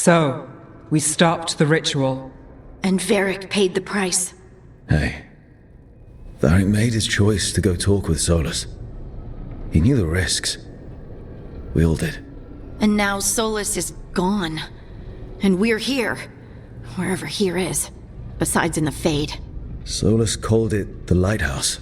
So, we stopped the ritual. And Varric paid the price. Hey. Varric made his choice to go talk with Solus. He knew the risks. We all did. And now Solus is gone. And we're here. Wherever here is. Besides in the Fade. Solus called it the Lighthouse.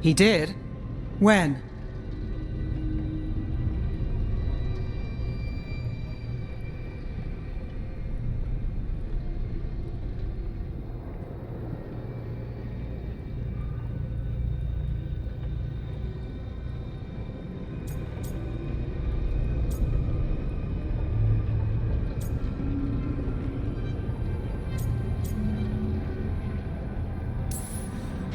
He did? When?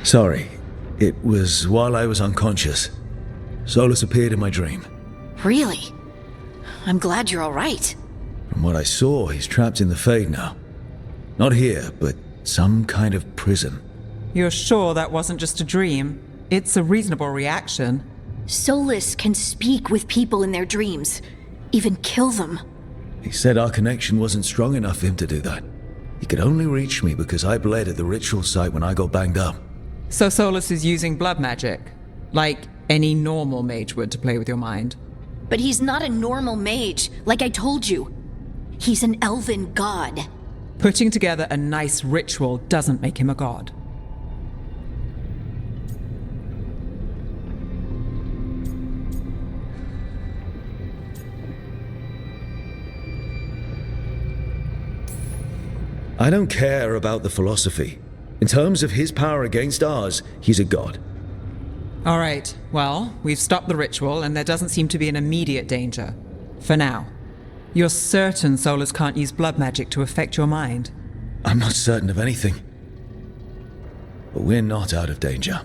Sorry. It was while I was unconscious. Solus appeared in my dream. Really? I'm glad you're alright. From what I saw, he's trapped in the Fade now. Not here, but some kind of prison. You're sure that wasn't just a dream? It's a reasonable reaction. Solus can speak with people in their dreams. Even kill them. He said our connection wasn't strong enough for him to do that. He could only reach me because I bled at the ritual site when I got banged up. So Solus is using blood magic, like any normal mage would to play with your mind. But he's not a normal mage, like I told you. He's an elven god. Putting together a nice ritual doesn't make him a god. I don't care about the philosophy. In terms of his power against ours, he's a god. All right, well, we've stopped the ritual and there doesn't seem to be an immediate danger. For now. You're certain Solus can't use blood magic to affect your mind? I'm not certain of anything. But we're not out of danger.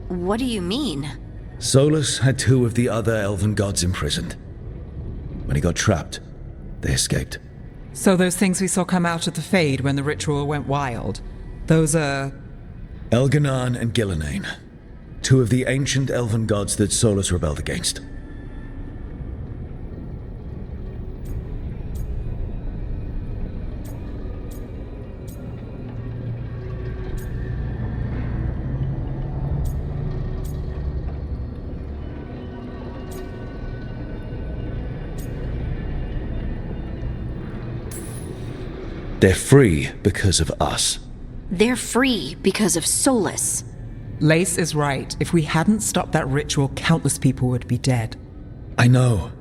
What do you mean? Solus had two of the other elven gods imprisoned. When he got trapped, they escaped. So those things we saw come out of the Fade when the ritual went wild, those are... Elganan and Gillenane. Two of the ancient elven gods that Solus rebelled against. They're free because of us. They're free because of Solus. Lace is right. If we hadn't stopped that ritual, countless people would be dead. I know.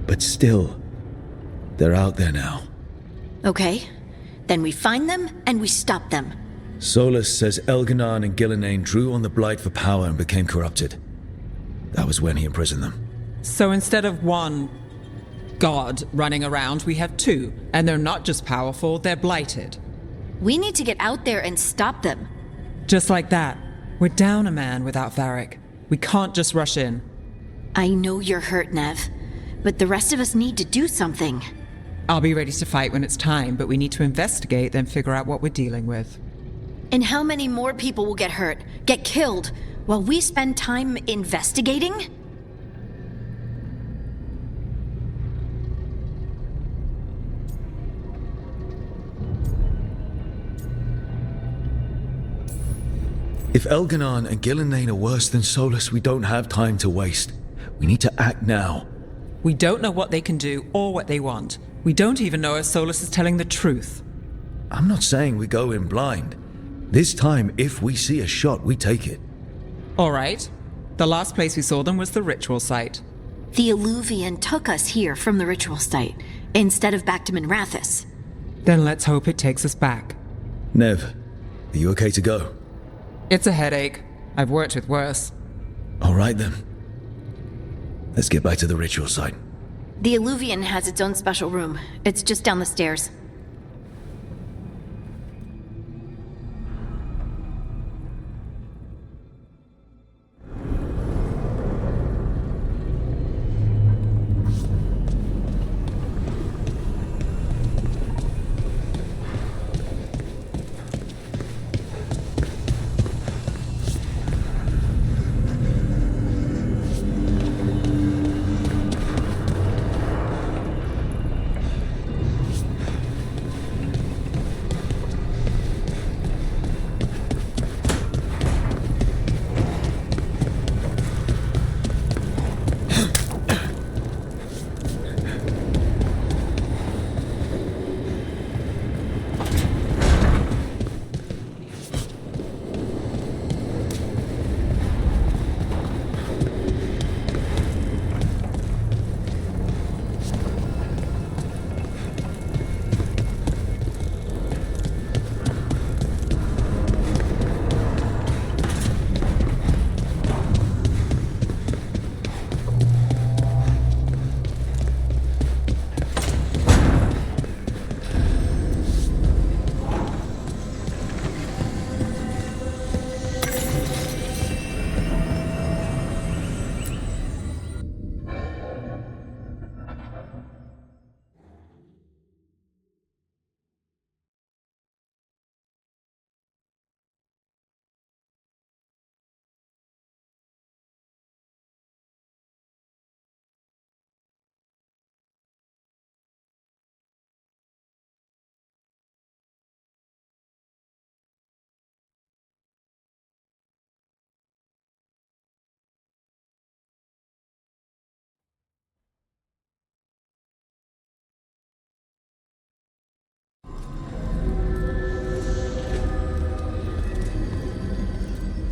But still, they're out there now. Okay. Then we find them and we stop them. Solus says Elganan and Gillenane drew on the Blight for power and became corrupted. That was when he imprisoned them. So instead of one god running around, we have two. And they're not just powerful, they're blighted. We need to get out there and stop them. Just like that. We're down a man without Varric. We can't just rush in. I know you're hurt, Nev. But the rest of us need to do something. I'll be ready to fight when it's time, but we need to investigate, then figure out what we're dealing with. And how many more people will get hurt, get killed, while we spend time investigating? If Elganan and Gillenane are worse than Solus, we don't have time to waste. We need to act now. We don't know what they can do or what they want. We don't even know if Solus is telling the truth. I'm not saying we go in blind. This time, if we see a shot, we take it. All right. The last place we saw them was the ritual site. The Illuvian took us here from the ritual site, instead of back to Minrathous. Then let's hope it takes us back. Nev, are you okay to go? It's a headache. I've worked with worse. All right then. Let's get back to the ritual site. The Illuvian has its own special room. It's just down the stairs.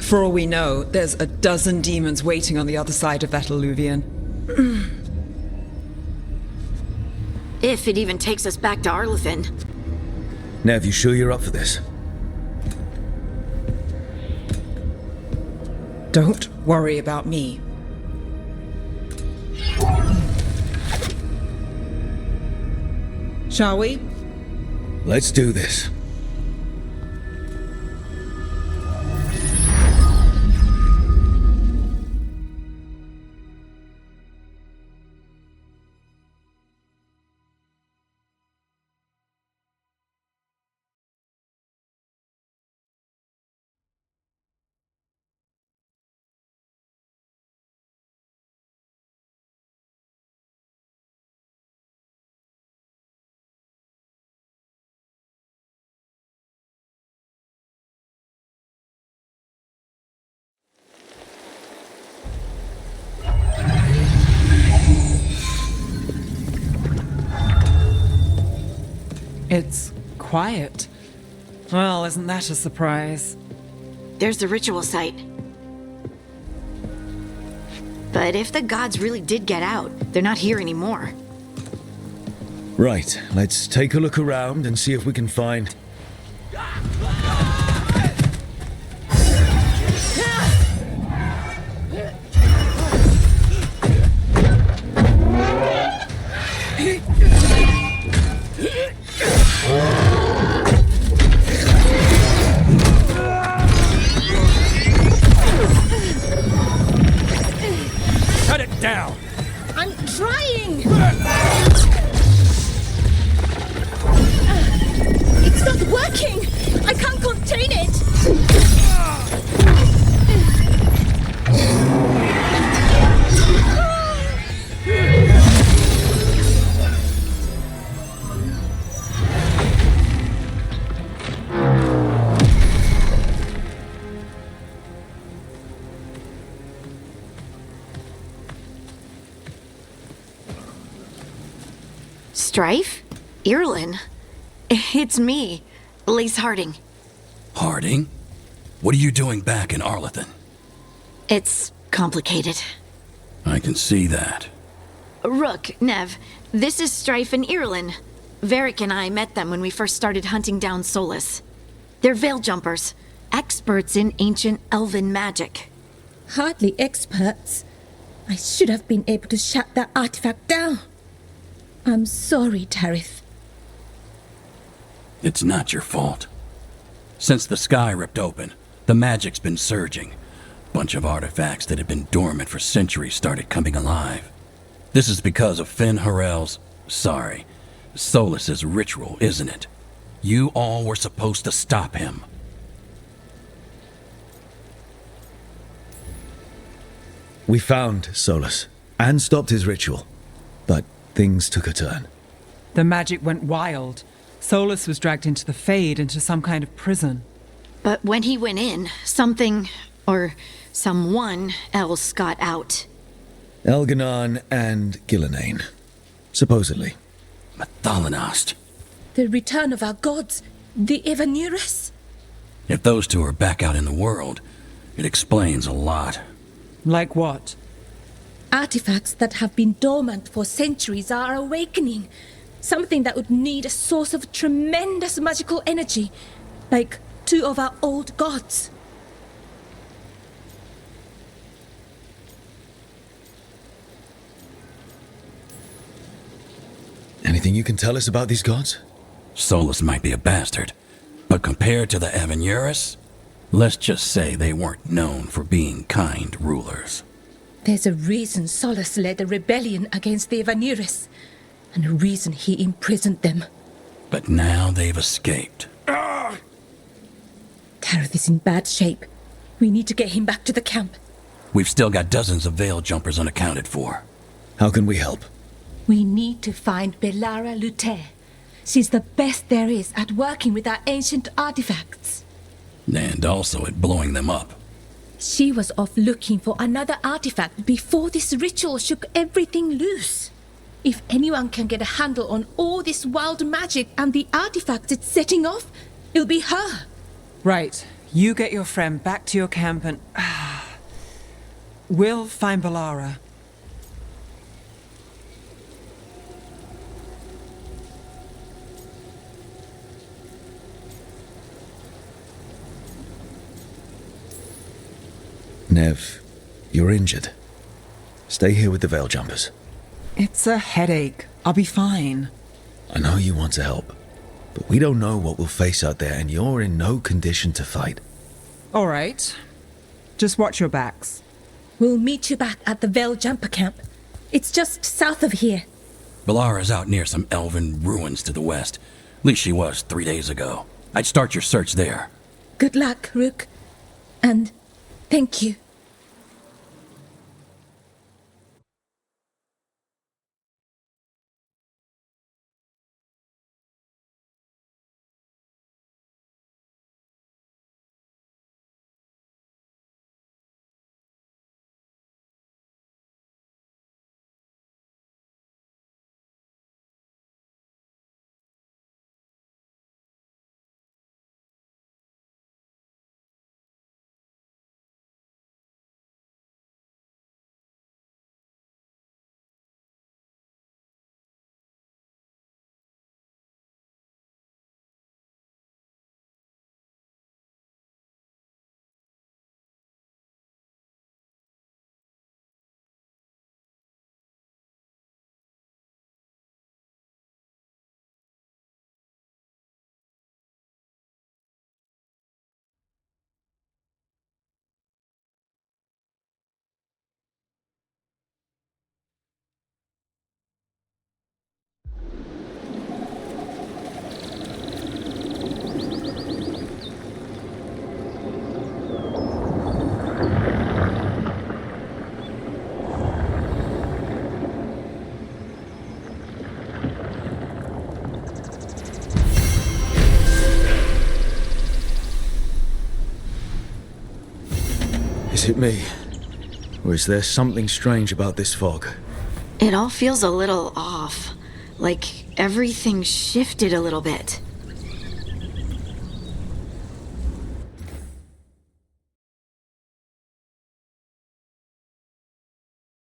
For all we know, there's a dozen demons waiting on the other side of that alluvion. If it even takes us back to Arlethan. Nev, you sure you're up for this? Don't worry about me. Shall we? Let's do this. It's quiet. Well, isn't that a surprise? There's the ritual site. But if the gods really did get out, they're not here anymore. Right, let's take a look around and see if we can find... Cut it down! I'm trying! It's not working! I can't contain it! Strife? Irlin? It's me, Lace Harding. Harding? What are you doing back in Arlethan? It's complicated. I can see that. Rook, Nev, this is Strife and Irlin. Varric and I met them when we first started hunting down Solus. They're veil jumpers, experts in ancient elven magic. Hardly experts. I should have been able to shut that artifact down. I'm sorry, Tarith. It's not your fault. Since the sky ripped open, the magic's been surging. Bunch of artifacts that had been dormant for centuries started coming alive. This is because of Finn Harel's... Solus's ritual, isn't it? You all were supposed to stop him. We found Solus and stopped his ritual, but things took a turn. The magic went wild. Solus was dragged into the Fade, into some kind of prison. But when he went in, something, or someone else got out. Elganon and Gillenane, supposedly. Mathalanost. The return of our gods, the Evanurus. If those two are back out in the world, it explains a lot. Like what? Artifacts that have been dormant for centuries are awakening. Something that would need a source of tremendous magical energy, like two of our old gods. Anything you can tell us about these gods? Solus might be a bastard, but compared to the Evanurus, let's just say they weren't known for being kind rulers. There's a reason Solus led a rebellion against the Evanurus, and a reason he imprisoned them. But now they've escaped. Tareth is in bad shape. We need to get him back to the camp. We've still got dozens of veil jumpers unaccounted for. How can we help? We need to find Belara Luther. She's the best there is at working with our ancient artifacts. And also at blowing them up. She was off looking for another artifact before this ritual shook everything loose. If anyone can get a handle on all this wild magic and the artifacts it's setting off, it'll be her. Right. You get your friend back to your camp and... we'll find Balara. Nev, you're injured. Stay here with the Veil Jumpers. It's a headache. I'll be fine. I know you want to help, but we don't know what we'll face out there, and you're in no condition to fight. All right. Just watch your backs. We'll meet you back at the Veil Jumper camp. It's just south of here. Balara's out near some elven ruins to the west. At least she was 3 days ago. I'd start your search there. Good luck, Rook. And thank you. Is it me? Or is there something strange about this fog? It all feels a little off. Like everything shifted a little bit.